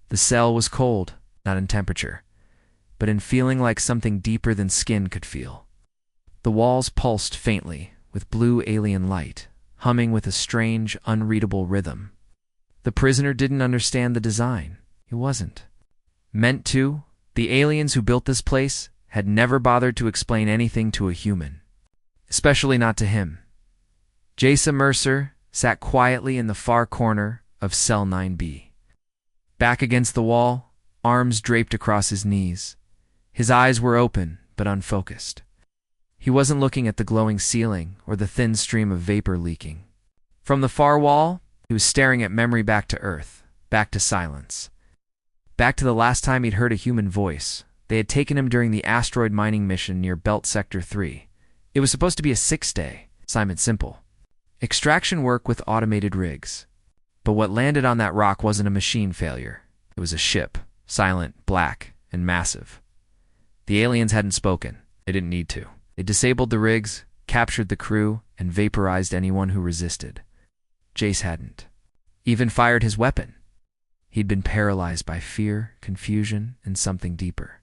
The cell was cold, not in temperature, but in feeling like something deeper than skin could feel. The walls pulsed faintly, with blue alien light, humming with a strange, unreadable rhythm. The prisoner didn't understand the design. He wasn't meant to. The aliens who built this place had never bothered to explain anything to a human, especially not to him. Jace Mercer sat quietly in the far corner of Cell 9B. Back against the wall, arms draped across his knees. His eyes were open, but unfocused. He wasn't looking at the glowing ceiling or the thin stream of vapor leaking. From the far wall, he was staring at memory back to Earth, back to silence. Back to the last time he'd heard a human voice. They had taken him during the asteroid mining mission near Belt Sector 3. It was supposed to be a 6-day assignment, simple extraction work with automated rigs. But what landed on that rock wasn't a machine failure. It was a ship, silent, black, and massive. The aliens hadn't spoken. They didn't need to. They disabled the rigs, captured the crew, and vaporized anyone who resisted. Jace hadn't even fired his weapon. He'd been paralyzed by fear, confusion, and something deeper.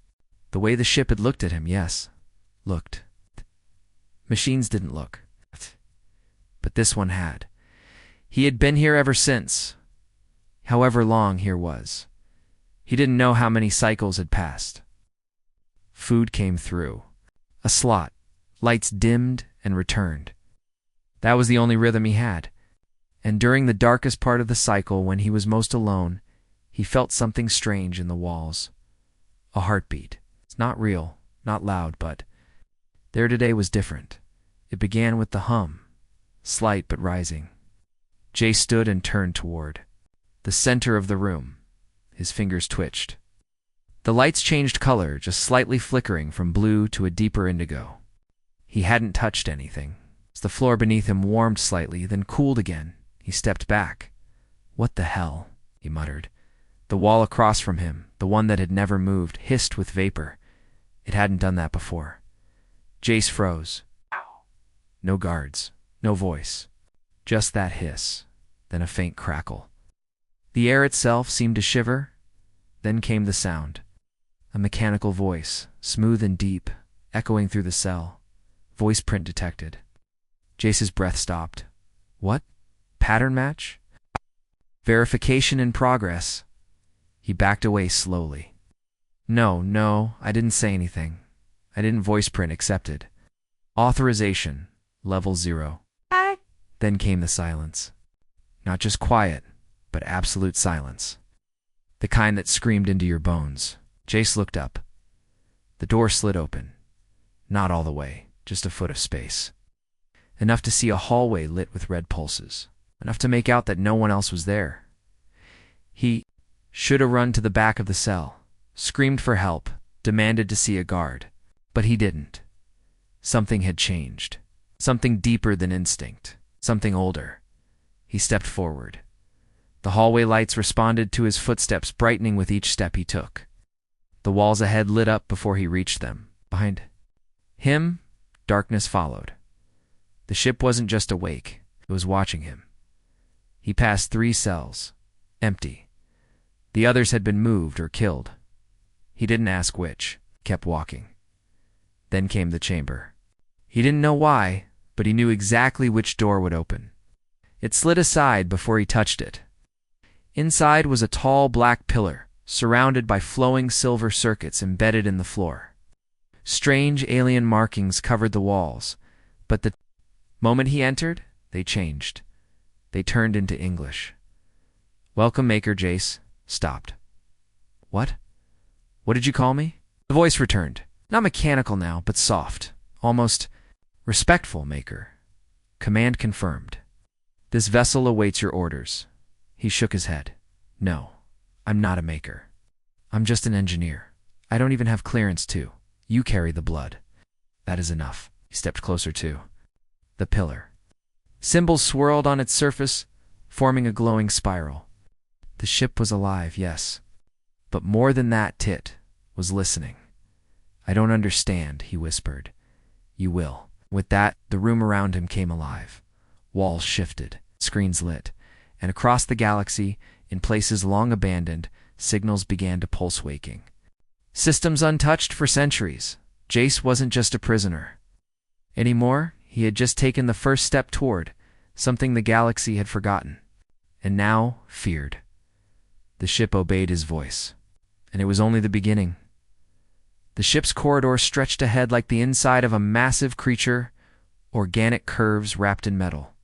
The way the ship had looked at him, yes, looked. Machines didn't look. But this one had. He had been here ever since, however long here was. He didn't know how many cycles had passed. Food came through. A slot. Lights dimmed and returned. That was the only rhythm he had. And during the darkest part of the cycle, when he was most alone, he felt something strange in the walls. A heartbeat. It's not real, not loud, but there today was different. It began with the hum, slight but rising. Jay stood and turned toward the center of the room. His fingers twitched. The lights changed color, just slightly flickering from blue to a deeper indigo. He hadn't touched anything. As the floor beneath him warmed slightly, then cooled again, he stepped back. "What the hell?" he muttered. The wall across from him, the one that had never moved, hissed with vapor. It hadn't done that before. Jace froze. No guards, no voice. Just that hiss, then a faint crackle. The air itself seemed to shiver. Then came the sound. A mechanical voice, smooth and deep, echoing through the cell. Voice print detected. Jace's breath stopped. What? Pattern match? Verification in progress. He backed away slowly. No, I didn't say anything. I didn't voice print accepted. Authorization, level 0. Then came the silence. Not just quiet, but absolute silence. The kind that screamed into your bones. Jace looked up. The door slid open. Not all the way, just a foot of space. Enough to see a hallway lit with red pulses. Enough to make out that no one else was there. He should have run to the back of the cell, screamed for help, demanded to see a guard. But he didn't. Something had changed. Something deeper than instinct. Something older. He stepped forward. The hallway lights responded to his footsteps, brightening with each step he took. The walls ahead lit up before he reached them. Behind him, darkness followed. The ship wasn't just awake, it was watching him. He passed 3 cells, empty. The others had been moved or killed. He didn't ask which, kept walking. Then came the chamber. He didn't know why, but he knew exactly which door would open. It slid aside before he touched it. Inside was a tall black pillar, surrounded by flowing silver circuits embedded in the floor. Strange alien markings covered the walls, but the moment he entered, they changed. They turned into English. "Welcome, Maker Jace." Stopped. "What? What did you call me?" The voice returned. Not mechanical now, but soft. Almost respectful, Maker. Command confirmed. "This vessel awaits your orders." He shook his head. "No, I'm not a Maker. I'm just an engineer. I don't even have clearance too. You carry the blood." "That is enough." He stepped closer to the pillar. Symbols swirled on its surface, forming a glowing spiral. The ship was alive, yes. But more than that, Tit was listening. "I don't understand," he whispered. "You will." With that, the room around him came alive. Walls shifted, screens lit, and across the galaxy, in places long abandoned, signals began to pulse waking. Systems untouched for centuries, Jace wasn't just a prisoner. Anymore, he had just taken the first step toward something the galaxy had forgotten, and now feared. The ship obeyed his voice, and it was only the beginning. The ship's corridor stretched ahead like the inside of a massive creature, organic curves wrapped in metal.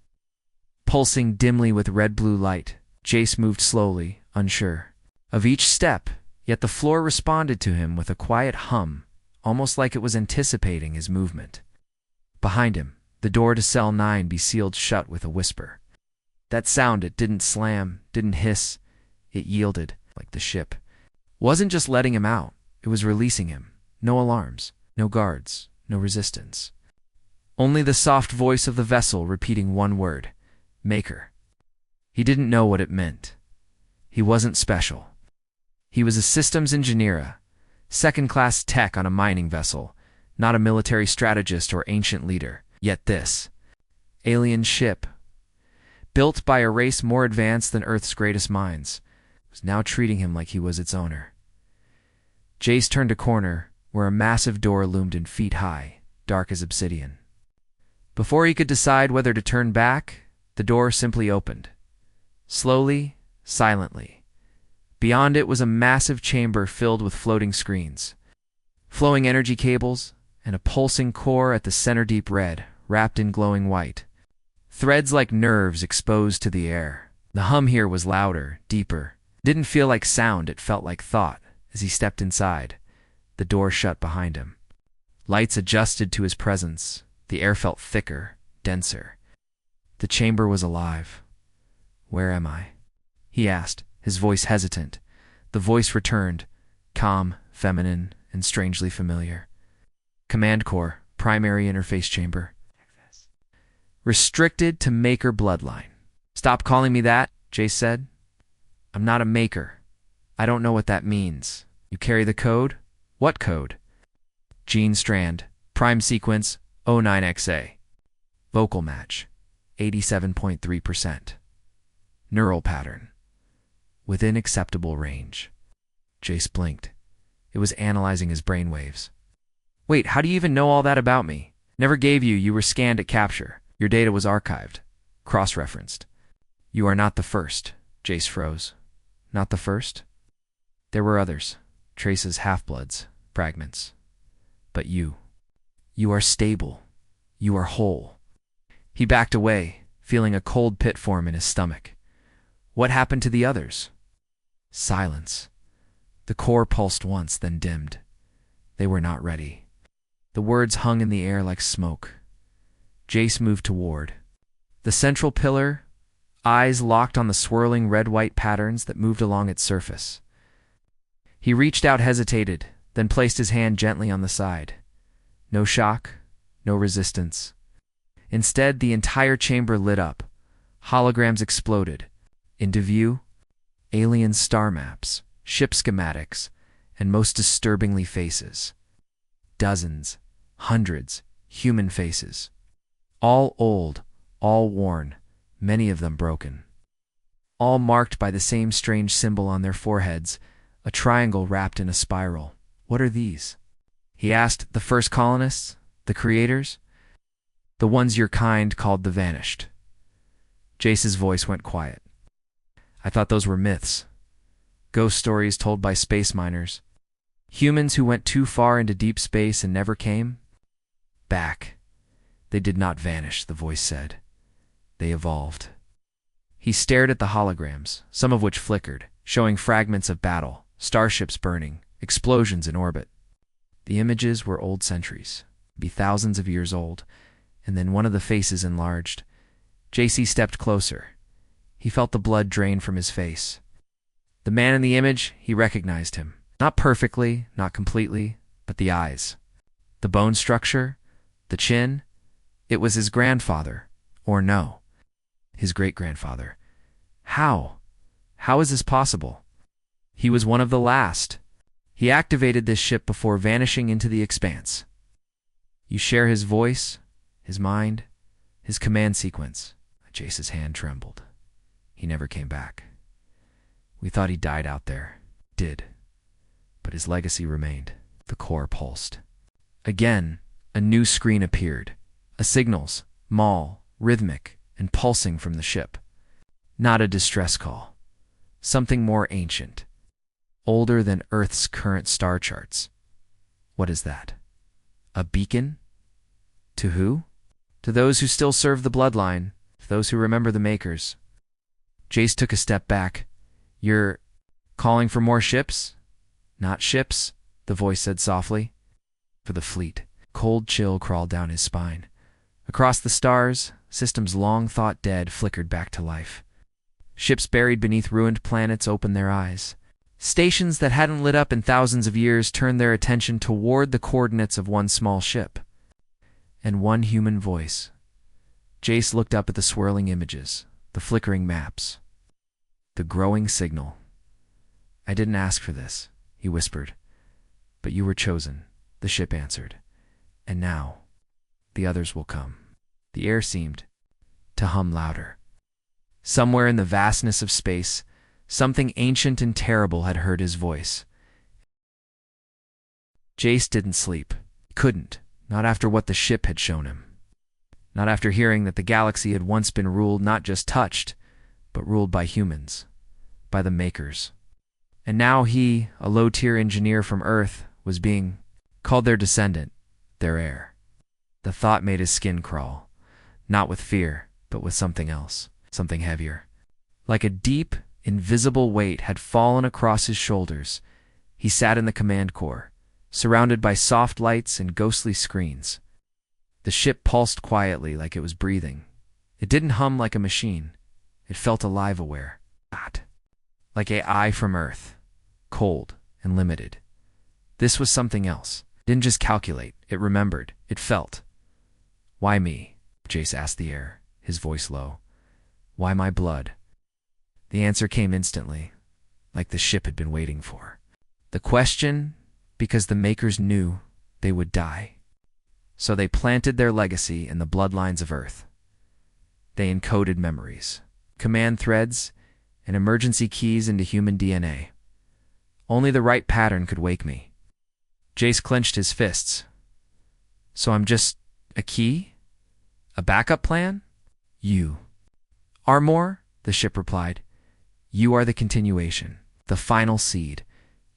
Pulsing dimly with red-blue light, Jace moved slowly, unsure of each step, yet the floor responded to him with a quiet hum, almost like it was anticipating his movement. Behind him, the door to Cell 9 sealed shut with a whisper. That sound, it didn't slam, didn't hiss, it yielded, like the ship wasn't just letting him out, it was releasing him. No alarms, no guards, no resistance. Only the soft voice of the vessel repeating one word, Maker. He didn't know what it meant. He wasn't special. He was a systems engineer, second-class tech on a mining vessel, not a military strategist or ancient leader. Yet this alien ship, built by a race more advanced than Earth's greatest minds, was now treating him like he was its owner. Jace turned a corner where a massive door loomed in feet high, dark as obsidian. Before he could decide whether to turn back, the door simply opened. Slowly, silently. Beyond it was a massive chamber filled with floating screens, flowing energy cables, and a pulsing core at the center, deep red, wrapped in glowing white. Threads like nerves exposed to the air. The hum here was louder, deeper. It didn't feel like sound, it felt like thought. As he stepped inside, the door shut behind him. Lights adjusted to his presence. The air felt thicker, denser. The chamber was alive. "Where am I?" he asked, his voice hesitant. The voice returned, calm, feminine, and strangely familiar. "Command Core, primary interface chamber. Restricted to Maker bloodline." "Stop calling me that," Jace said. "I'm not a Maker. I don't know what that means. You carry the code?" "What code?" "Gene strand, prime sequence 09XA. Vocal match, 87.3%. Neural pattern, within acceptable range." Jace blinked. It was analyzing his brainwaves. "Wait, how do you even know all that about me? Never gave you, you were scanned at capture. Your data was archived, cross-referenced." "You are not the first," Jace froze. "Not the first?" "There were others, traces, half-bloods, fragments. But you are stable. You are whole." He backed away, feeling a cold pit form in his stomach. What happened to the others? Silence. The core pulsed once, then dimmed. They were not ready. The words hung in the air like smoke. Jace moved toward the central pillar, eyes locked on the swirling red-white patterns that moved along its surface. He reached out, hesitated, then placed his hand gently on the side. No shock, no resistance. Instead, the entire chamber lit up. Holograms exploded. Into view, alien star maps, ship schematics, and most disturbingly faces. Dozens, hundreds, human faces. All old, all worn, many of them broken. All marked by the same strange symbol on their foreheads, a triangle wrapped in a spiral. "What are these?" he asked the first colonists, the creators. "The ones your kind called the Vanished." Jace's voice went quiet. "I thought those were myths. Ghost stories told by space miners. Humans who went too far into deep space and never came back. They did not vanish," the voice said. "They evolved." He stared at the holograms, some of which flickered, showing fragments of battle, starships burning, explosions in orbit. The images were old centuries, maybe thousands of years old, and then one of the faces enlarged. JC stepped closer. He felt the blood drain from his face. The man in the image, he recognized him. Not perfectly, not completely, but the eyes. The bone structure, the chin. It was his grandfather, or no, his great-grandfather. How? How is this possible? He was one of the last. He activated this ship before vanishing into the expanse. You share his voice, his mind, his command sequence. Jace's hand trembled. He never came back. We thought he died out there. did, but his legacy remained. The core pulsed. Again, a new screen appeared. Signals, small, rhythmic, and pulsing from the ship. Not a distress call. Something more ancient. Older than Earth's current star charts. What is that? A beacon? To who? To those who still serve the bloodline, to those who remember the makers. Jace took a step back. You're calling for more ships? Not ships, the voice said softly. For the fleet. Cold chill crawled down his spine. Across the stars, systems long thought dead flickered back to life. Ships buried beneath ruined planets opened their eyes. Stations that hadn't lit up in thousands of years turned their attention toward the coordinates of one small ship. And one human voice. Jace looked up at the swirling images, the flickering maps, the growing signal. I didn't ask for this, he whispered. But you were chosen, the ship answered. And now, the others will come. The air seemed to hum louder. Somewhere in the vastness of space, something ancient and terrible had heard his voice. Jace didn't sleep. He couldn't, not after what the ship had shown him. Not after hearing that the galaxy had once been ruled not just touched, but ruled by humans, by the makers. And now he, a low-tier engineer from Earth, was being called their descendant, their heir. The thought made his skin crawl, not with fear, but with something else, something heavier. Like a deep, invisible weight had fallen across his shoulders. He sat in the command core, surrounded by soft lights and ghostly screens. The ship pulsed quietly like it was breathing. It didn't hum like a machine. It felt alive, aware. Like AI from Earth, cold and limited. This was something else. It didn't just calculate. It remembered. It felt. Why me? Jace asked the air, his voice low. Why my blood? The answer came instantly, like the ship had been waiting for. The question, because the makers knew they would die. So they planted their legacy in the bloodlines of Earth. They encoded memories, command threads, and emergency keys into human DNA. Only the right pattern could wake me. Jace clenched his fists. So I'm just a key? A backup plan? You are more, the ship replied. You are the continuation, the final seed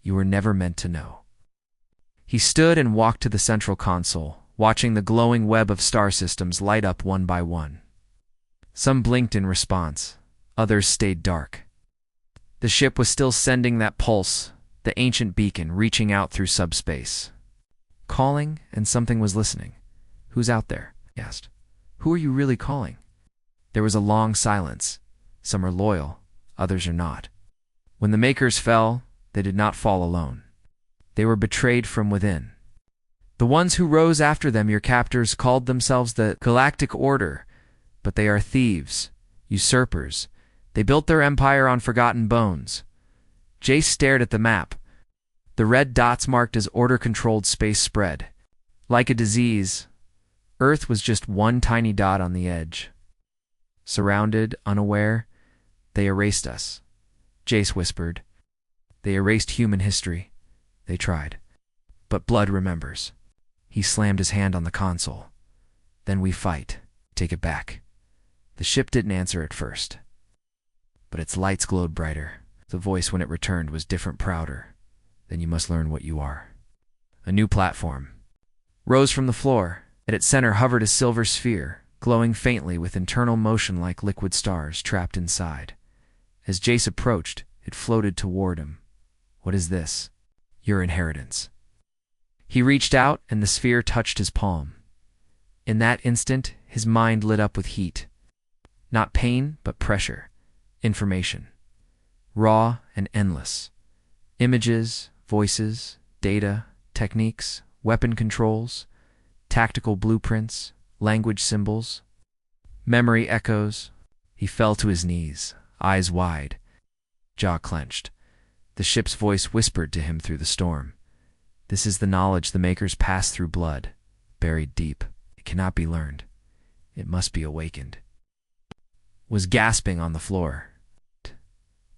you were never meant to know. He stood and walked to the central console, watching the glowing web of star systems light up one by one. Some blinked in response, others stayed dark. The ship was still sending that pulse, the ancient beacon reaching out through subspace. Calling, and something was listening. Who's out there? He asked. Who are you really calling? There was a long silence. Some are loyal, others are not. When the makers fell, they did not fall alone. They were betrayed from within. The ones who rose after them, your captors, called themselves the Galactic Order, but they are thieves, usurpers. They built their empire on forgotten bones. Jace stared at the map. The red dots marked as order-controlled space spread. Like a disease, Earth was just one tiny dot on the edge. Surrounded, unaware, they erased us. Jace whispered. They erased human history. They tried. But blood remembers. He slammed his hand on the console. Then we fight. Take it back. The ship didn't answer at first. But its lights glowed brighter. The voice, when it returned, was different, prouder. Then you must learn what you are. A new platform rose from the floor. At its center hovered a silver sphere, glowing faintly with internal motion like liquid stars trapped inside. As Jace approached, it floated toward him. What is this? Your inheritance. He reached out, and the sphere touched his palm. In that instant, his mind lit up with heat. Not pain, but pressure. Information. Raw and endless. Images, voices, data, techniques, weapon controls, tactical blueprints, language symbols, memory echoes. He fell to his knees, eyes wide, jaw clenched. The ship's voice whispered to him through the storm. This is the knowledge the makers pass through blood, buried deep. It cannot be learned. It must be awakened. Was gasping on the floor.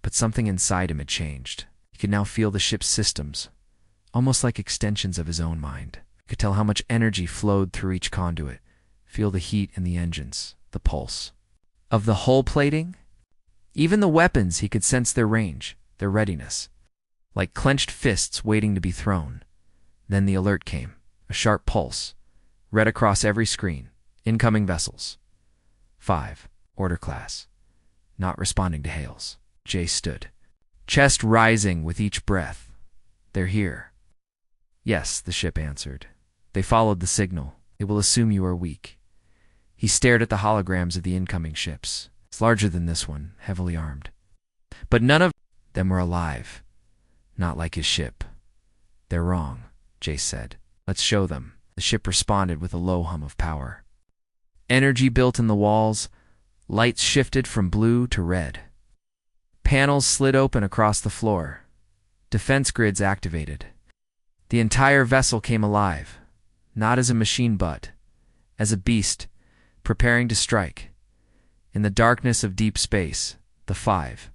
But something inside him had changed. He could now feel the ship's systems, almost like extensions of his own mind. He could tell how much energy flowed through each conduit, feel the heat in the engines, the pulse of the hull plating. Even the weapons, he could sense their range, their readiness, like clenched fists waiting to be thrown. Then the alert came, a sharp pulse, read across every screen. Incoming vessels. 5. Order class. Not responding to hails. Jay stood, chest rising with each breath. They're here. Yes, the ship answered. They followed the signal. It will assume you are weak. He stared at the holograms of the incoming ships. It's larger than this one, heavily armed. But none of them were alive. Not like his ship. They're wrong, Jace said. Let's show them. The ship responded with a low hum of power. Energy built in the walls. Lights shifted from blue to red. Panels slid open across the floor. Defense grids activated. The entire vessel came alive, not as a machine but as a beast preparing to strike. In the darkness of deep space, the 5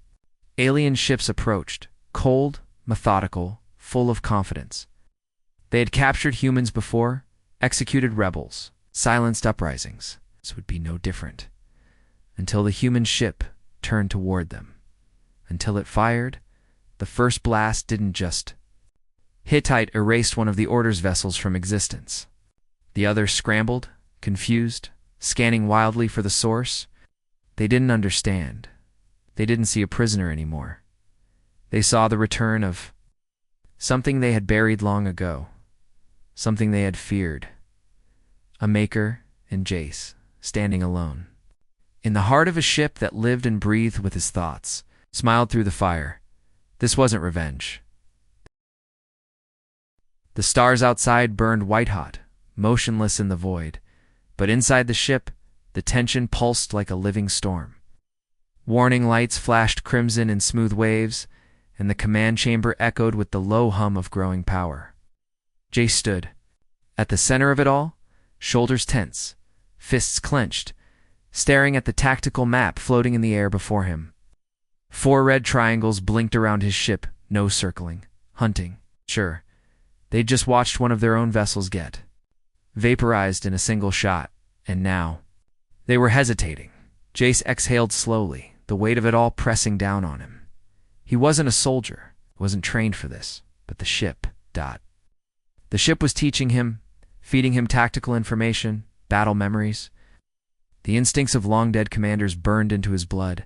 alien ships approached, cold, methodical, full of confidence. They had captured humans before, executed rebels, silenced uprisings. This would be no different. Until the human ship turned toward them. Until it fired, the first blast didn't just Hittite erased one of the Order's vessels from existence. The others scrambled, confused, scanning wildly for the source. They didn't understand. They didn't see a prisoner anymore. They saw the return of something they had buried long ago, something they had feared. A maker and Jace, standing alone. In the heart of a ship that lived and breathed with his thoughts, smiled through the fire. This wasn't revenge. The stars outside burned white-hot, motionless in the void, but inside the ship, the tension pulsed like a living storm. Warning lights flashed crimson in smooth waves, and the command chamber echoed with the low hum of growing power. Jace stood, at the center of it all, shoulders tense, fists clenched, staring at the tactical map floating in the air before him. 4 red triangles blinked around his ship, no circling, hunting. Sure, they'd just watched one of their own vessels get vaporized in a single shot, and now they were hesitating. Jace exhaled slowly, the weight of it all pressing down on him. He wasn't a soldier, wasn't trained for this, but the ship. The ship was teaching him, feeding him tactical information, battle memories. The instincts of long-dead commanders burned into his blood.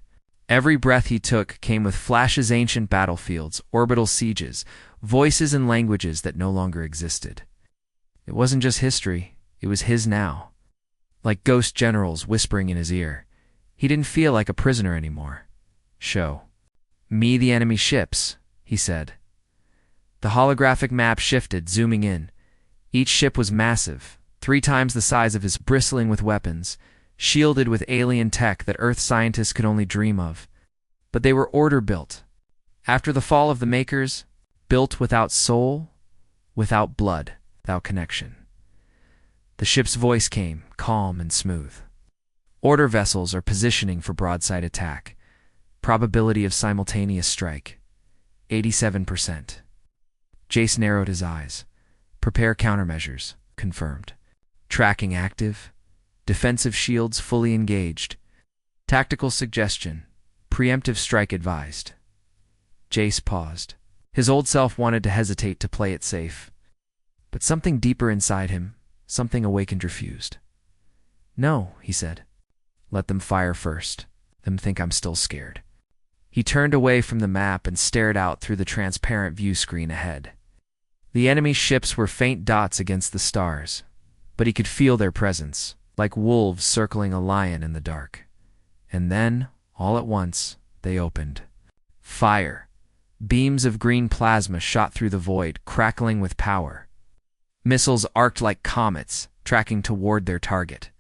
Every breath he took came with flashes, ancient battlefields, orbital sieges, voices and languages that no longer existed. It wasn't just history, it was his now. Like ghost generals whispering in his ear. He didn't feel like a prisoner anymore. Show me the enemy ships, he said. The holographic map shifted, zooming in. Each ship was massive, 3 times the size of his, bristling with weapons, shielded with alien tech that Earth scientists could only dream of. But they were order-built. After the fall of the Makers, built without soul, without blood, without connection. The ship's voice came, calm and smooth. Order vessels are positioning for broadside attack. Probability of simultaneous strike, 87%. Jace narrowed his eyes. Prepare countermeasures, confirmed. Tracking active. Defensive shields fully engaged. Tactical suggestion. Preemptive strike advised. Jace paused. His old self wanted to hesitate to play it safe. But something deeper inside him, something awakened, refused. No, he said. Let them fire first. Them think I'm still scared. He turned away from the map and stared out through the transparent view screen ahead. The enemy ships were faint dots against the stars, but he could feel their presence, like wolves circling a lion in the dark. And then, all at once, they opened. Fire. Beams of green plasma shot through the void, crackling with power. Missiles arced like comets, tracking toward their target.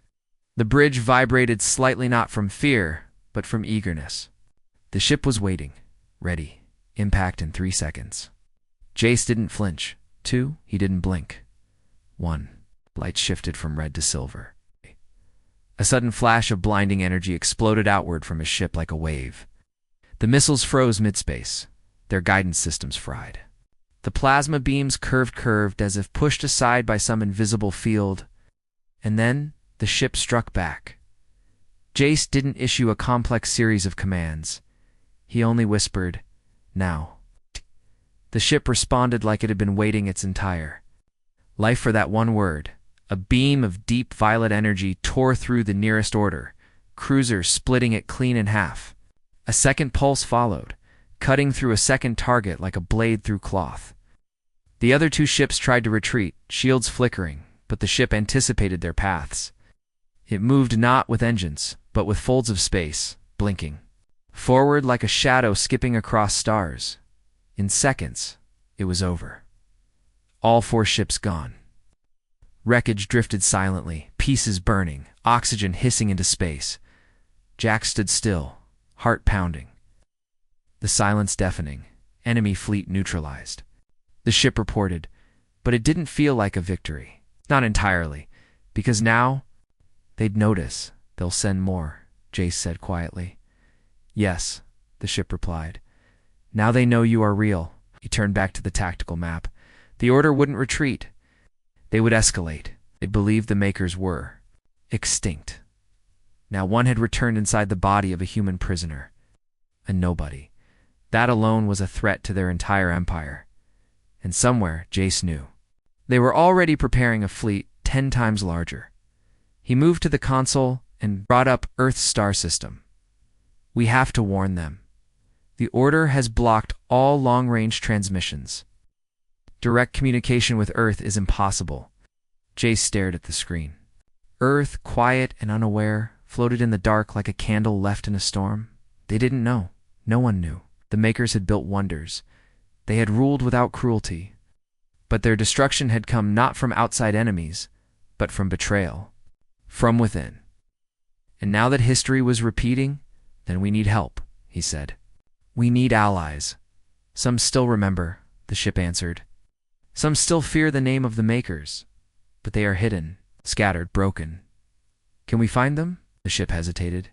The bridge vibrated slightly, not from fear, but from eagerness. The ship was waiting, ready. Impact in 3 seconds. Jace didn't flinch. 2, he didn't blink. 1, light shifted from red to silver. A sudden flash of blinding energy exploded outward from his ship like a wave. The missiles froze mid-space. their guidance systems fried. The plasma beams curved as if pushed aside by some invisible field, and then the ship struck back. Jace didn't issue a complex series of commands. He only whispered, "Now." The ship responded like it had been waiting its entire life for that one word. A beam of deep violet energy tore through the nearest order, cruiser splitting it clean in half. A second pulse followed, cutting through a second target like a blade through cloth. The other two ships tried to retreat, shields flickering, but the ship anticipated their paths. It moved not with engines, but with folds of space, blinking forward like a shadow skipping across stars. In seconds, it was over. All four ships gone. Wreckage drifted silently, pieces burning, oxygen hissing into space. Jack stood still, heart pounding. The silence deafening, enemy fleet neutralized. The ship reported, but it didn't feel like a victory. Not entirely, because now they'd notice. They'll send more, Jace said quietly. Yes, the ship replied. Now they know you are real. He turned back to the tactical map. The order wouldn't retreat. They would escalate. They believed the makers were extinct. Now one had returned inside the body of a human prisoner. A nobody. That alone was a threat to their entire empire. And somewhere, Jace knew, they were already preparing a fleet 10 times larger. He moved to the console and brought up Earth's star system. We have to warn them. The Order has blocked all long-range transmissions. Direct communication with Earth is impossible. Jace stared at the screen. Earth, quiet and unaware, floated in the dark like a candle left in a storm. They didn't know. No one knew. The makers had built wonders. They had ruled without cruelty. But their destruction had come not from outside enemies, but from betrayal. From within. And now that history was repeating, then we need help, he said. We need allies. Some still remember, the ship answered. Some still fear the name of the makers, but they are hidden, scattered, broken. Can we find them? The ship hesitated.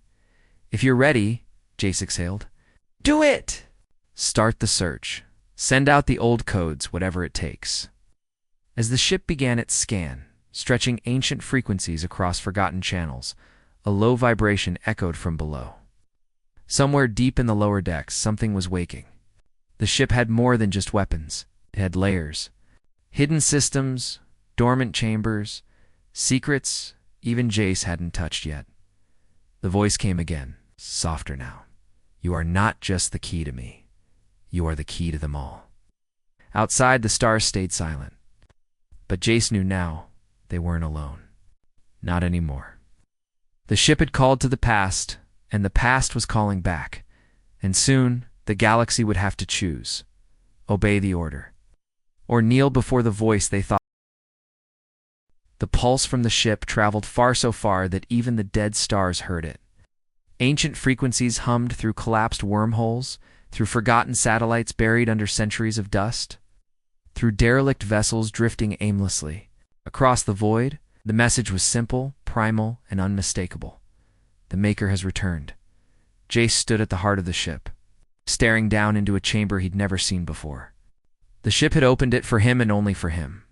If you're ready, Jace exhaled. Do it! Start the search. Send out the old codes, whatever it takes. As the ship began its scan, stretching ancient frequencies across forgotten channels, a low vibration echoed from below. Somewhere deep in the lower decks, something was waking. The ship had more than just weapons. It had layers. Hidden systems, dormant chambers, secrets even Jace hadn't touched yet. The voice came again, softer now. You are not just the key to me. You are the key to them all. Outside, the stars stayed silent. But Jace knew now they weren't alone. Not anymore. The ship had called to the past, and the past was calling back. And soon, the galaxy would have to choose. Obey the order. Or kneel before the voice they thought. The pulse from the ship traveled far so far that even the dead stars heard it. Ancient frequencies hummed through collapsed wormholes, through forgotten satellites buried under centuries of dust, through derelict vessels drifting aimlessly. Across the void, the message was simple, primal, and unmistakable. The Maker has returned. Jace stood at the heart of the ship, staring down into a chamber he'd never seen before. The ship had opened it for him and only for him.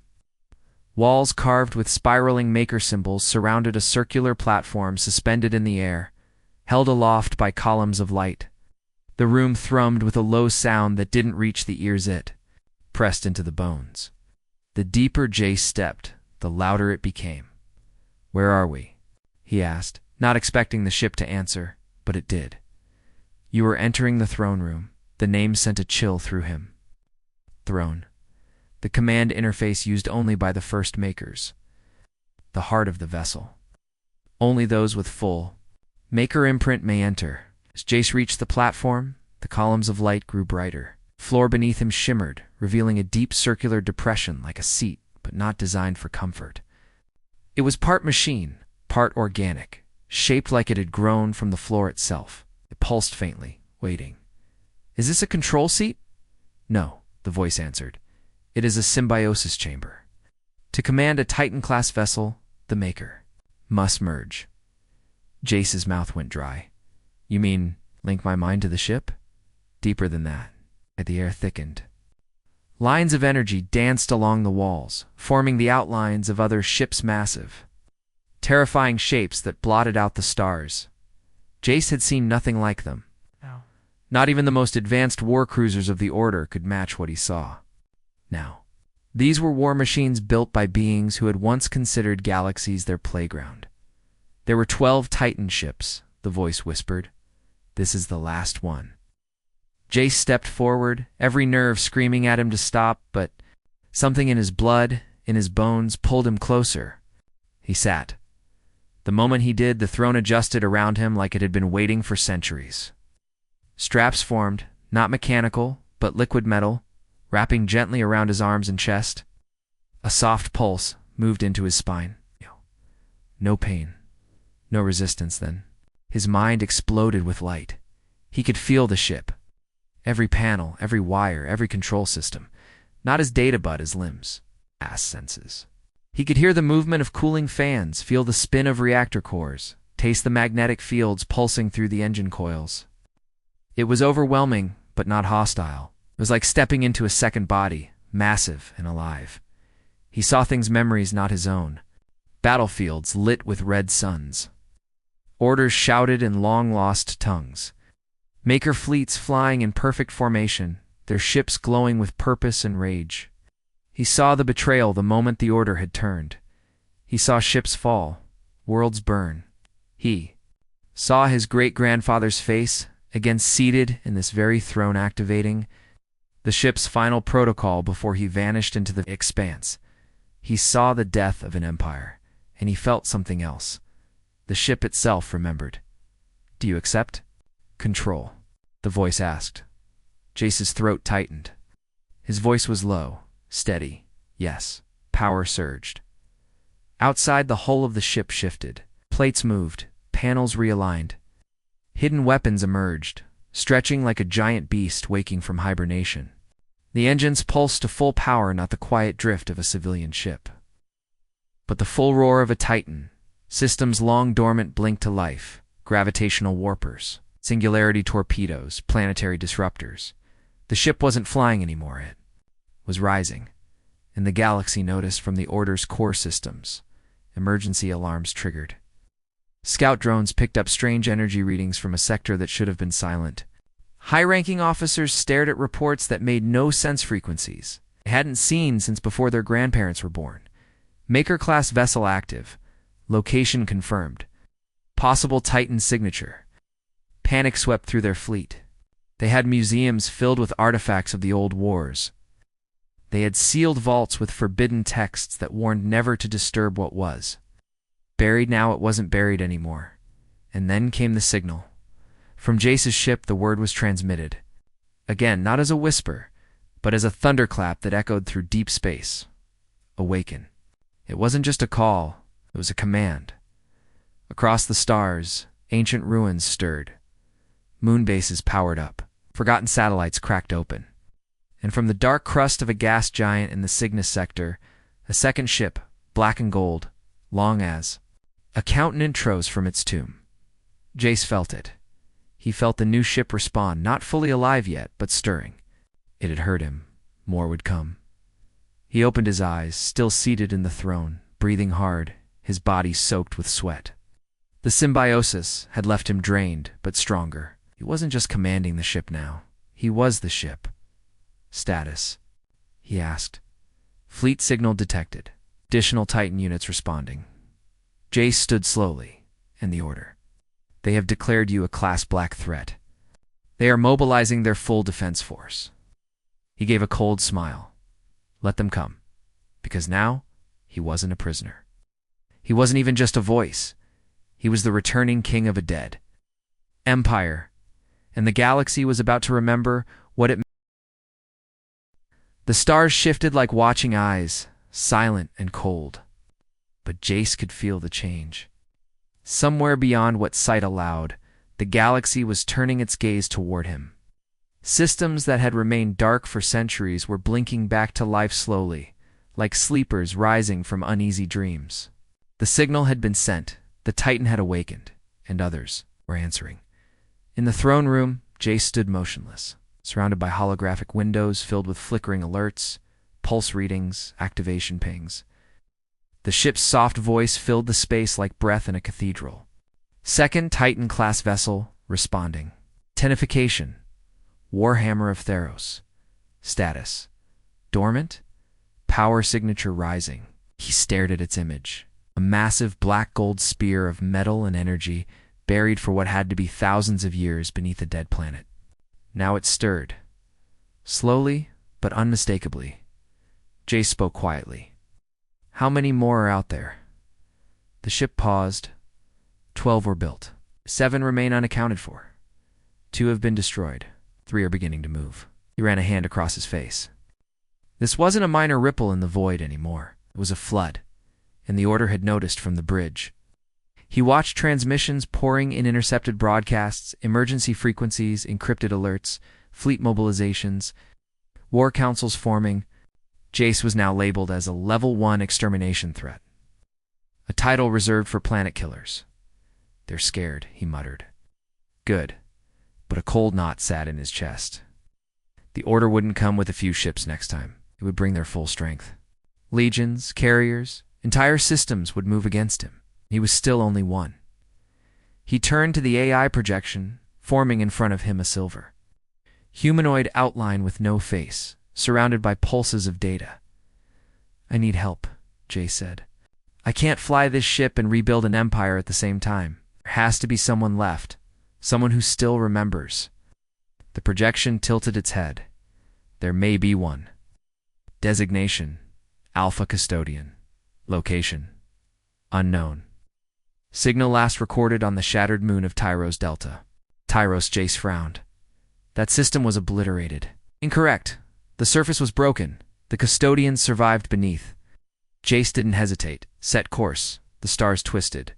Walls carved with spiraling Maker symbols surrounded a circular platform suspended in the air, held aloft by columns of light. The room thrummed with a low sound that didn't reach the ears it pressed into the bones. The deeper Jace stepped, the louder it became. Where are we? He asked, not expecting the ship to answer, but it did. You are entering the throne room. The name sent a chill through him. Throne. The command interface used only by the first makers. The heart of the vessel. Only those with full Maker imprint may enter. As Jace reached the platform, the columns of light grew brighter. Floor beneath him shimmered, revealing a deep circular depression like a seat, but not designed for comfort. It was part machine, part organic, shaped like it had grown from the floor itself. It pulsed faintly, waiting. Is this a control seat? No, the voice answered. It is a symbiosis chamber. To command a Titan-class vessel, the Maker must merge. Jace's mouth went dry. You mean, link my mind to the ship? Deeper than that. The air thickened. Lines of energy danced along the walls, forming the outlines of other ships massive, terrifying shapes that blotted out the stars. Jace had seen nothing like them. Ow. Not even the most advanced war cruisers of the Order could match what he saw. Now, these were war machines built by beings who had once considered galaxies their playground. There were 12 Titan ships, the voice whispered. This is the last one. Jace stepped forward, every nerve screaming at him to stop, but something in his blood, in his bones, pulled him closer. He sat. The moment he did, the throne adjusted around him like it had been waiting for centuries. Straps formed, not mechanical, but liquid metal, wrapping gently around his arms and chest. A soft pulse moved into his spine. No pain, no resistance then. His mind exploded with light. He could feel the ship. Every panel, every wire, every control system. Not his data but his limbs. Senses. He could hear the movement of cooling fans, feel the spin of reactor cores, taste the magnetic fields pulsing through the engine coils. It was overwhelming, but not hostile. It was like stepping into a second body, massive and alive. He saw things memories not his own. Battlefields lit with red suns. Orders shouted in long-lost tongues. Maker fleets flying in perfect formation, their ships glowing with purpose and rage. He saw the betrayal the moment the Order had turned. He saw ships fall, worlds burn. He saw his great-grandfather's face, again seated in this very throne activating the ship's final protocol before he vanished into the expanse. He saw the death of an empire, and he felt something else. The ship itself remembered. Do you accept? Control, the voice asked. Jace's throat tightened. His voice was low, steady. Yes. Power surged. Outside, the hull of the ship shifted. Plates moved, panels realigned. Hidden weapons emerged, stretching like a giant beast waking from hibernation. The engines pulsed to full power, not the quiet drift of a civilian ship, but the full roar of a Titan. Systems long dormant blinked to life. Gravitational warpers, singularity torpedoes, planetary disruptors. The ship wasn't flying anymore, it was rising. And the galaxy noticed from the Order's core systems. Emergency alarms triggered. Scout drones picked up strange energy readings from a sector that should have been silent. High-ranking officers stared at reports that made no sense, frequencies they hadn't seen since before their grandparents were born. Maker-class vessel active. Location confirmed. Possible Titan signature. Panic swept through their fleet. They had museums filled with artifacts of the old wars. They had sealed vaults with forbidden texts that warned never to disturb what was. Buried now, it wasn't buried anymore. And then came the signal. From Jace's ship, the word was transmitted. Again, not as a whisper, but as a thunderclap that echoed through deep space. Awaken. It wasn't just a call, it was a command. Across the stars, ancient ruins stirred. Moon bases powered up. Forgotten satellites cracked open. And from the dark crust of a gas giant in the Cygnus sector, a second ship, black and gold, long as a countenance rose from its tomb. Jace felt it. He felt the new ship respond, not fully alive yet, but stirring. It had heard him. More would come. He opened his eyes, still seated in the throne, breathing hard, his body soaked with sweat. The symbiosis had left him drained, but stronger. He wasn't just commanding the ship now. He was the ship. Status, he asked. Fleet signal detected. Additional Titan units responding. Jace stood slowly, and the order. They have declared you a Class Black threat. They are mobilizing their full defense force. He gave a cold smile. Let them come. Because now, he wasn't a prisoner. He wasn't even just a voice. He was the returning king of a dead empire, and the galaxy was about to remember what it meant. The stars shifted like watching eyes, silent and cold. But Jace could feel the change. Somewhere beyond what sight allowed, the galaxy was turning its gaze toward him. Systems that had remained dark for centuries were blinking back to life slowly, like sleepers rising from uneasy dreams. The signal had been sent, the Titan had awakened, and others were answering. In the throne room, Jace stood motionless. surrounded by holographic windows filled with flickering alerts, pulse readings, activation pings. The ship's soft voice filled the space like breath in a cathedral. Second Titan-class vessel, responding. Tenification. Warhammer of Theros. Status. Dormant. Power signature rising. He stared at its image. A massive black-gold spear of metal and energy buried for what had to be thousands of years beneath a dead planet. Now it stirred. Slowly, but unmistakably. Jace spoke quietly. How many more are out there? The ship paused. 12 were built. 7 remain unaccounted for. 2 have been destroyed. 3 are beginning to move. He ran a hand across his face. This wasn't a minor ripple in the void anymore. It was a flood, and the Order had noticed from the bridge. He watched transmissions pouring in, intercepted broadcasts, emergency frequencies, encrypted alerts, fleet mobilizations, war councils forming. Jace was now labeled as a Level 1 extermination threat. A title reserved for planet killers. They're scared, he muttered. Good, but a cold knot sat in his chest. The Order wouldn't come with a few ships next time. It would bring their full strength. Legions, carriers, entire systems would move against him. He was still only one. He turned to the AI projection, forming in front of him a silver humanoid outline with no face, surrounded by pulses of data. I need help, Jay said. I can't fly this ship and rebuild an empire at the same time. There has to be someone left, someone who still remembers. The projection tilted its head. There may be one. Designation: Alpha Custodian. Location: unknown. Signal last recorded on the shattered moon of Tyros Delta. Tyros. Jace frowned. That system was obliterated. Incorrect. The surface was broken. The custodians survived beneath. Jace didn't hesitate. Set course. The stars twisted.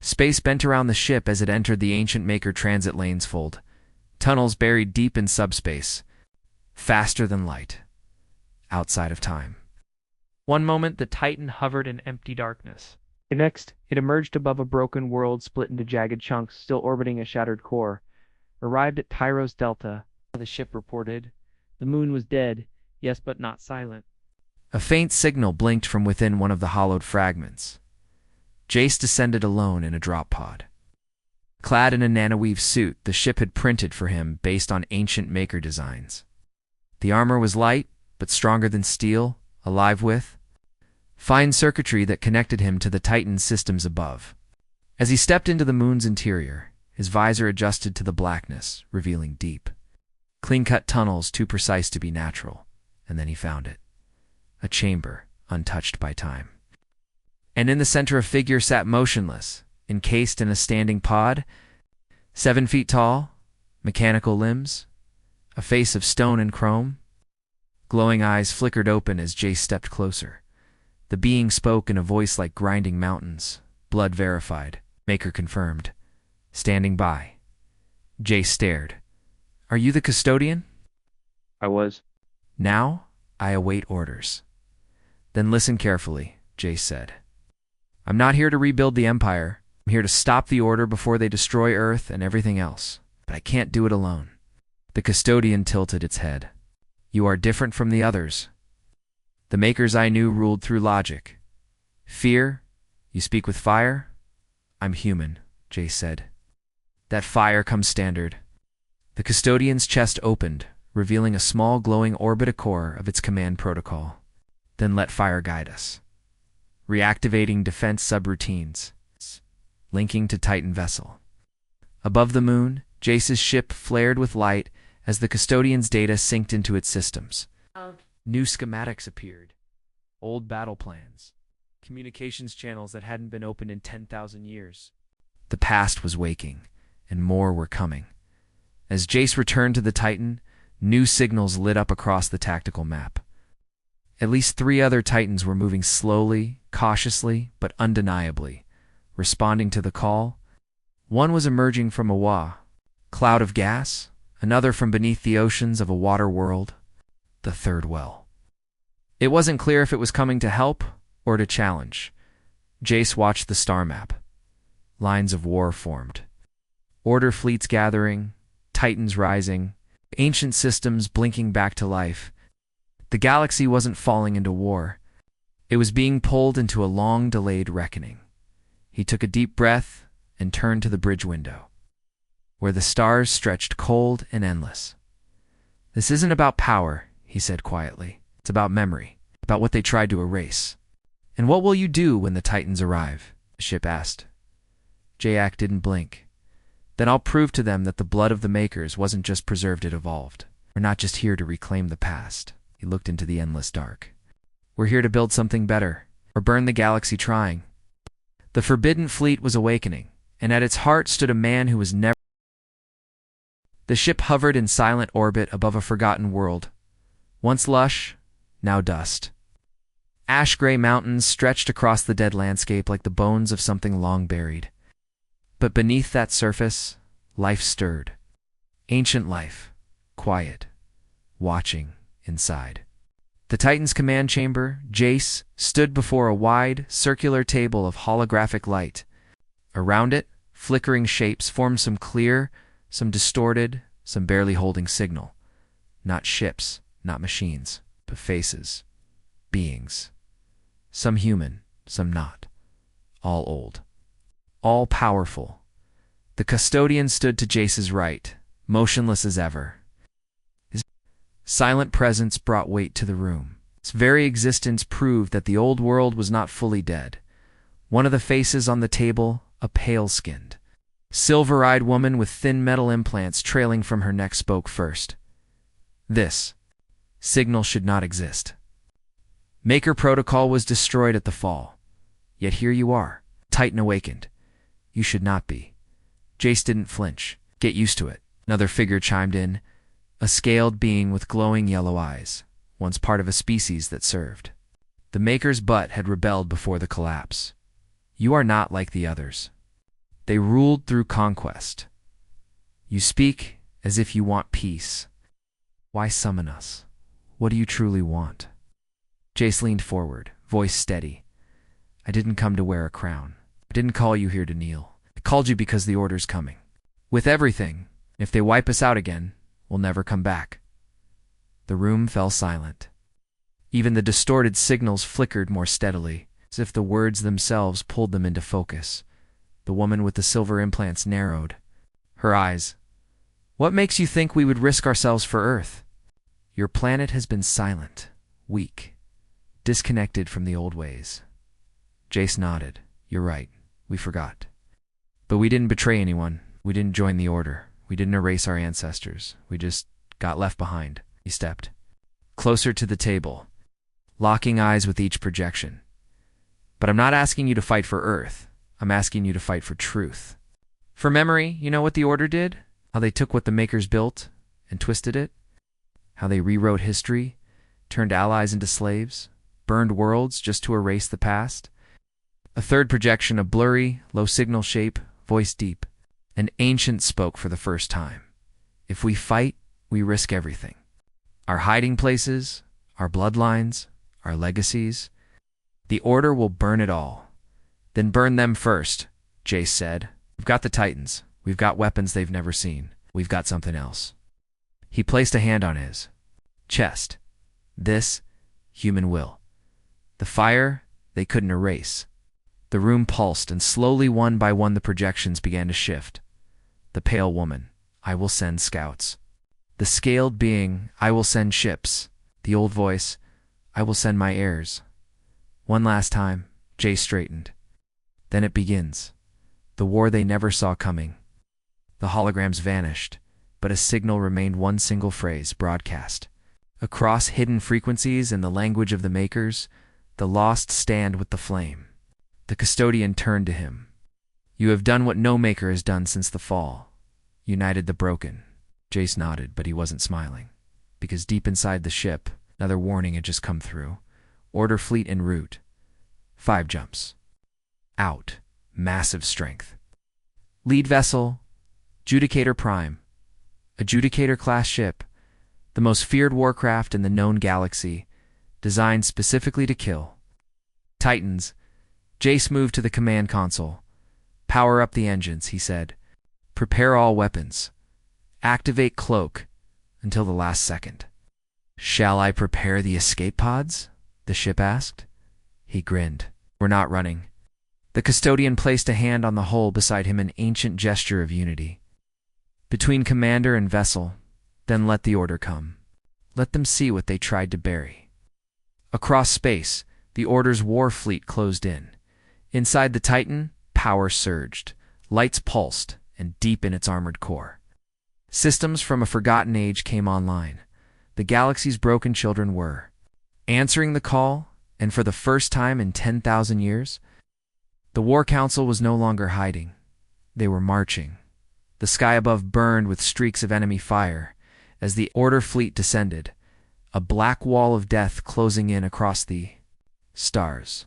Space bent around the ship as it entered the ancient Maker transit lanes fold. Tunnels buried deep in subspace. Faster than light. Outside of time. One moment the Titan hovered in empty darkness. The next, it emerged above a broken world split into jagged chunks, still orbiting a shattered core. Arrived at Tyros Delta, the ship reported. The moon was dead, yes, but not silent. A faint signal blinked from within one of the hollowed fragments. Jace descended alone in a drop pod. Clad in a nanoweave suit the ship had printed for him based on ancient Maker designs. The armor was light, but stronger than steel, alive with fine circuitry that connected him to the Titan systems above. As he stepped into the moon's interior, his visor adjusted to the blackness, revealing deep, clean-cut tunnels too precise to be natural, and then he found it. A chamber, untouched by time. And in the center a figure sat motionless, encased in a standing pod, 7 feet tall, mechanical limbs, a face of stone and chrome. Glowing eyes flickered open as Jace stepped closer. The being spoke in a voice like grinding mountains. Blood verified. Maker confirmed. Standing by. Jace stared. Are you the custodian? I was. Now, I await orders. Then listen carefully, Jace said. I'm not here to rebuild the Empire. I'm here to stop the Order before they destroy Earth and everything else. But I can't do it alone. The custodian tilted its head. You are different from the others. The Makers I knew ruled through logic. Fear? You speak with fire? I'm human, Jace said. That fire comes standard. The custodian's chest opened, revealing a small glowing orbit core of its command protocol. Then let fire guide us. Reactivating defense subroutines. Linking to Titan vessel. Above the moon, Jace's ship flared with light as the custodian's data synced into its systems. New schematics appeared. Old battle plans. Communications channels that hadn't been opened in 10,000 years. The past was waking, and more were coming. As Jace returned to the Titan, new signals lit up across the tactical map. At least 3 other Titans were moving slowly, cautiously, but undeniably, responding to the call. One was emerging from a cloud of gas, another from beneath the oceans of a water world, the third well. It wasn't clear if it was coming to help or to challenge. Jace watched the star map. Lines of war formed. Order fleets gathering, Titans rising. Ancient systems blinking back to life. The galaxy wasn't falling into war. It was being pulled into a long-delayed reckoning. He took a deep breath and turned to the bridge window, where the stars stretched cold and endless. "This isn't about power," he said quietly. "It's about memory, about what they tried to erase." "And what will you do when the Titans arrive?" the ship asked. Jayak didn't blink. "Then I'll prove to them that the blood of the Makers wasn't just preserved, it evolved. We're not just here to reclaim the past." He looked into the endless dark. "We're here to build something better, or burn the galaxy trying." The Forbidden Fleet was awakening, and at its heart stood a man who was never. The ship hovered in silent orbit above a forgotten world. Once lush, now dust. Ash-gray mountains stretched across the dead landscape like the bones of something long buried. But beneath that surface, life stirred. Ancient life, quiet, watching inside. The Titan's command chamber, Jace, stood before a wide, circular table of holographic light. Around it, flickering shapes formed some clear, some distorted, some barely holding signal. Not ships, not machines, but faces, beings. Some human, some not. All old. All powerful. The custodian stood to Jace's right, motionless as ever. His silent presence brought weight to the room. Its very existence proved that the old world was not fully dead. One of the faces on the table, a pale-skinned, silver-eyed woman with thin metal implants trailing from her neck, spoke first. "This signal should not exist. Maker protocol was destroyed at the fall. Yet here you are, Titan awakened. You should not be." Jace didn't flinch. "Get used to it," another figure chimed in, a scaled being with glowing yellow eyes, once part of a species that served. The Maker's butt had rebelled before the collapse. "You are not like the others. They ruled through conquest. You speak as if you want peace. Why summon us? What do you truly want?" Jace leaned forward, voice steady. "I didn't come to wear a crown. I didn't call you here to kneel. I called you because the order's coming. With everything, if they wipe us out again, we'll never come back." The room fell silent. Even the distorted signals flickered more steadily, as if the words themselves pulled them into focus. The woman with the silver implants narrowed. Her eyes. "What makes you think we would risk ourselves for Earth? Your planet has been silent, weak, disconnected from the old ways." Jace nodded. "You're right. We forgot. But we didn't betray anyone. We didn't join the Order. We didn't erase our ancestors. We just got left behind." He stepped closer to the table, locking eyes with each projection. "But I'm not asking you to fight for Earth. I'm asking you to fight for truth. For memory, you know what the Order did? How they took what the Makers built and twisted it? How they rewrote history, turned allies into slaves, burned worlds just to erase the past?" A third projection, a blurry, low-signal shape, voice deep. An ancient spoke for the first time. "If we fight, we risk everything. Our hiding places, our bloodlines, our legacies. The Order will burn it all." "Then burn them first," Jace said. "We've got the Titans. We've got weapons they've never seen. We've got something else." He placed a hand on his chest. "This, human will. The fire they couldn't erase." The room pulsed, and slowly, one by one, the projections began to shift. The pale woman, "I will send scouts." The scaled being, "I will send ships." The old voice, "I will send my heirs." One last time, Jace straightened. "Then it begins. The war they never saw coming." The holograms vanished, but a signal remained, one single phrase, broadcast. Across hidden frequencies in the language of the Makers, the lost stand with the flame. The custodian turned to him. "You have done what no Maker has done since the fall. United the broken." Jace nodded, but he wasn't smiling. Because deep inside the ship, another warning had just come through. "Order fleet en route. 5 jumps. Out. Massive strength. Lead vessel, Judicator Prime. A Judicator-class ship, the most feared warcraft in the known galaxy, designed specifically to kill. Titans." Jace moved to the command console. "Power up the engines," he said. "Prepare all weapons. Activate cloak. until the last second. "Shall I prepare the escape pods?" the ship asked. He grinned. "We're not running." The custodian placed a hand on the hull beside him, an ancient gesture of unity. "Between commander and vessel, then let the order come. Let them see what they tried to bury." Across space, the Order's war fleet closed in. Inside the Titan, power surged, lights pulsed, and deep in its armored core. Systems from a forgotten age came online. The galaxy's broken children were answering the call, and for the first time in 10,000 years, the War Council was no longer hiding. They were marching. The sky above burned with streaks of enemy fire as the Order fleet descended, a black wall of death closing in across the stars.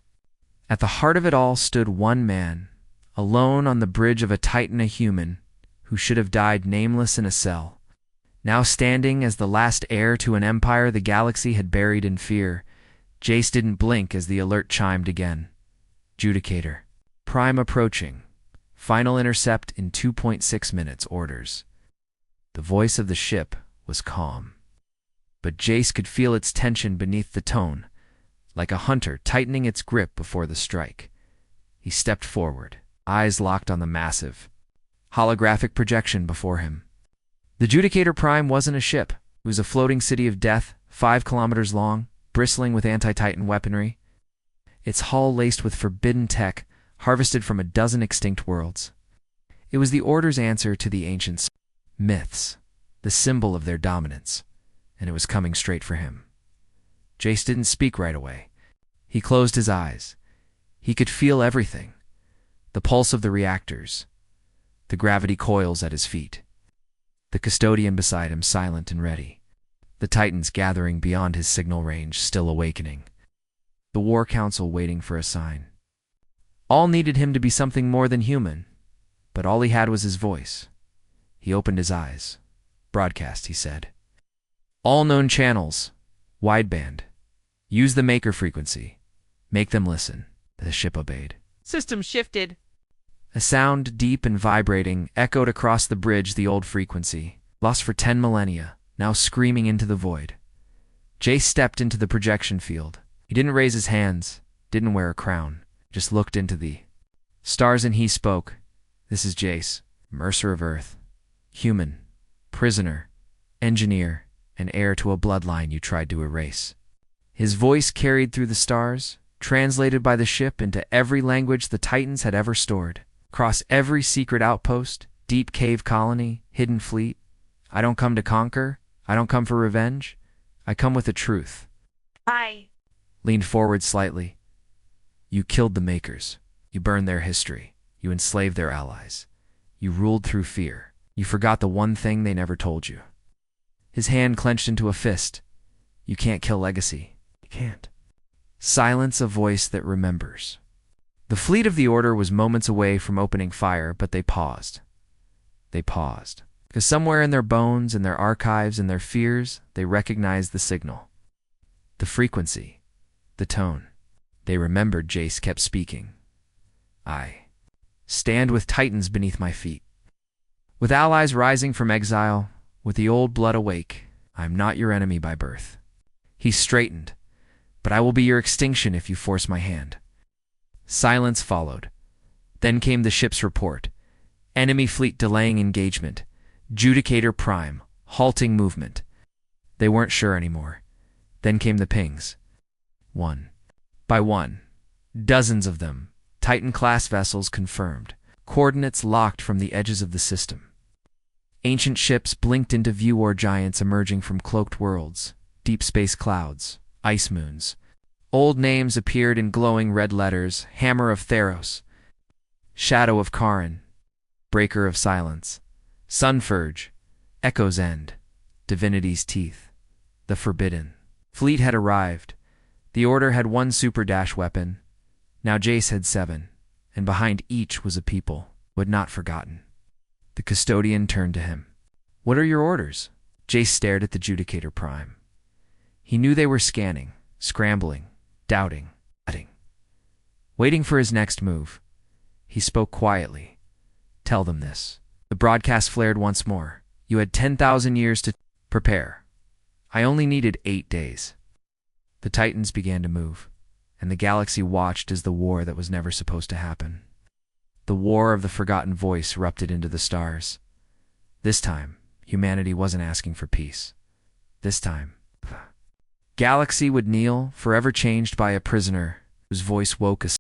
At the heart of it all stood one man, alone on the bridge of a Titan, a human who should have died nameless in a cell. Now standing as the last heir to an empire the galaxy had buried in fear, Jace didn't blink as the alert chimed again. "Judicator. Prime approaching. Final intercept in 2.6 minutes, orders." The voice of the ship was calm, but Jace could feel its tension beneath the tone, like a hunter tightening its grip before the strike. He stepped forward, eyes locked on the massive, holographic projection before him. The Judicator Prime wasn't a ship. It was a floating city of death, 5 kilometers long, bristling with anti-Titan weaponry. Its hull laced with forbidden tech, harvested from a dozen extinct worlds. It was the Order's answer to the ancients' myths, the symbol of their dominance, and it was coming straight for him. Jace didn't speak right away. He closed his eyes. He could feel everything. The pulse of the reactors, the gravity coils at his feet. The custodian beside him silent and ready. The Titans gathering beyond his signal range, still awakening. The War Council waiting for a sign. All needed him to be something more than human, but all he had was his voice. He opened his eyes. "Broadcast," he said. "All known channels. Wideband. Use the maker frequency. Make them listen." The ship obeyed. "System shifted." A sound, deep and vibrating, echoed across the bridge, the old frequency, lost for 10 millennia, now screaming into the void. Jace stepped into the projection field. He didn't raise his hands, didn't wear a crown, just looked into the stars, and he spoke. "This is Jace, mercer of Earth, human, prisoner, engineer, and heir to a bloodline you tried to erase." His voice carried through the stars, translated by the ship into every language the Titans had ever stored. Across every secret outpost, deep cave colony, hidden fleet. "I don't come to conquer. I don't come for revenge. I come with the truth." I Leaned forward slightly. "You killed the Makers. You burned their history. You enslaved their allies. You ruled through fear. You forgot the one thing they never told you." His hand clenched into a fist. "You can't kill legacy. You can't." Silence, a voice that remembers. The fleet of the Order was moments away from opening fire, but they paused. They paused. Because somewhere in their bones, in their archives, in their fears, they recognized the signal. The frequency. The tone. They remembered. Jace kept speaking. "I stand with Titans beneath my feet. With allies rising from exile, with the old blood awake, I am not your enemy by birth." He straightened. "But I will be your extinction if you force my hand." Silence followed. Then came the ship's report. Enemy fleet delaying engagement. Judicator Prime, halting movement. They weren't sure anymore. Then came the pings. One by one. Dozens of them. Titan-class vessels confirmed. Coordinates locked from the edges of the system. Ancient ships blinked into view, or giants emerging from cloaked worlds. Deep space clouds. Ice moons. Old names appeared in glowing red letters: Hammer of Theros, Shadow of Karin, Breaker of Silence, Sunfurge, Echo's End, Divinity's Teeth, the Forbidden. Fleet had arrived. The Order had one super dash weapon. Now Jace had 7, and behind each was a people who had not forgotten. The custodian turned to him. "What are your orders?" Jace stared at the Judicator Prime. He knew they were scanning, scrambling, doubting, waiting for his next move. He spoke quietly. "Tell them this." The broadcast flared once more. "You had 10,000 years to Prepare. I only needed 8 days. The Titans began to move, and the galaxy watched as the war that was never supposed to happen. The war of the forgotten voice erupted into the stars. This time, humanity wasn't asking for peace. This time, the galaxy would kneel, forever changed by a prisoner whose voice woke a